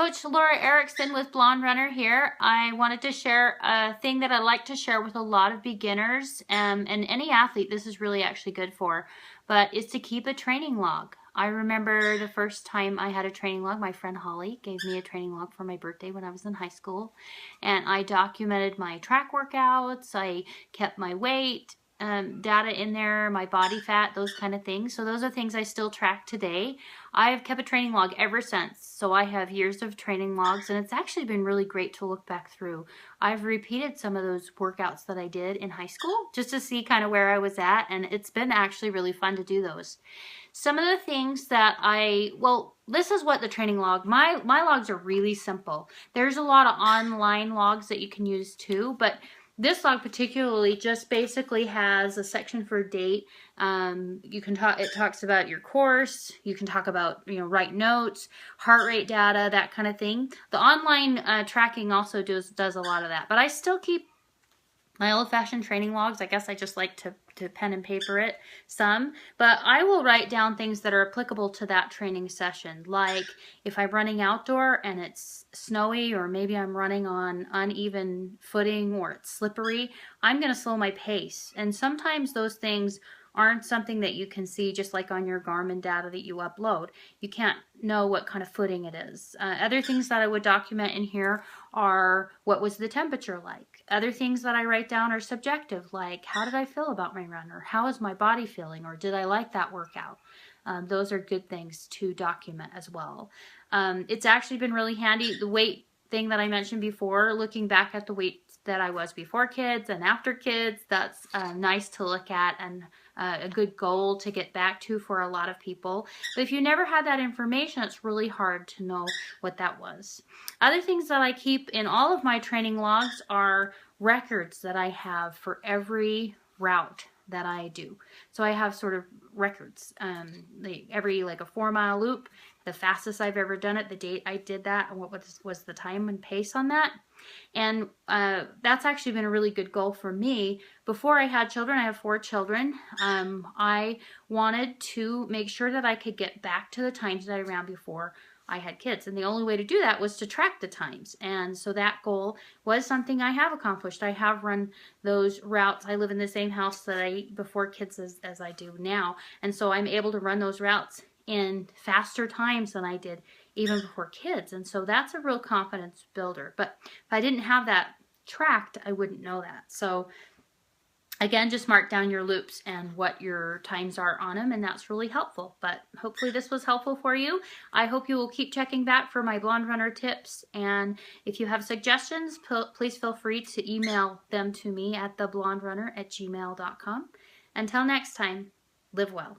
Coach Lora Erickson with Blonde Runner here. I wanted to share a thing that I like to share with a lot of beginners and any athlete this is really actually good for, but it's to keep a training log. I remember the first time I had a training log, my friend Holly gave me a training log for my birthday when I was in high school, and I documented my track workouts, I kept my weight, data in there, my body fat, those kind of things. So those are things I still track today. I've kept a training log ever since. So I have years of training logs, and it's actually been really great to look back through. I've repeated some of those workouts that I did in high school just to see kind of where I was at, and it's been actually really fun to do those. Some of the things that this is what the training log, my logs are really simple. There's a lot of online logs that you can use too, but this log particularly just basically has a section for date. It talks about your course. You can talk about, write notes, heart rate data, that kind of thing. The online tracking also does a lot of that, but I still keep my old-fashioned training logs. I guess I just like to pen and paper it some, but I will write down things that are applicable to that training session. Like if I'm running outdoor and it's snowy, or maybe I'm running on uneven footing or it's slippery, I'm going to slow my pace. And sometimes those things aren't something that you can see just like on your Garmin data that you upload. You can't know what kind of footing it is. Other things that I would document in here are what was the temperature like. Other things that I write down are subjective, like how did I feel about my run, or how is my body feeling, or did I like that workout? Those are good things to document as well. It's actually been really handy. The weight thing that I mentioned before, looking back at the weight that I was before kids and after kids, that's nice to look at and a good goal to get back to for a lot of people. But if you never had that information, it's really hard to know what that was. Other things that I keep in all of my training logs are records that I have for every route that I do. So I have sort of records, every a 4-mile loop, the fastest I've ever done it, the date I did that, and what was the time and pace on that. And that's actually been a really good goal for me. Before I had children, I have 4 children. I wanted to make sure that I could get back to the times that I ran before I had kids. And the only way to do that was to track the times. And so that goal was something I have accomplished. I have run those routes. I live in the same house that before kids as I do now. And so I'm able to run those routes in faster times than I did even before kids. And so that's a real confidence builder. But if I didn't have that tracked, I wouldn't know that. So again, just mark down your loops and what your times are on them, and that's really helpful. But hopefully this was helpful for you. I hope you will keep checking back for my Blonde Runner tips. And if you have suggestions, please feel free to email them to me at theblonderunner@gmail.com. Until next time, live well.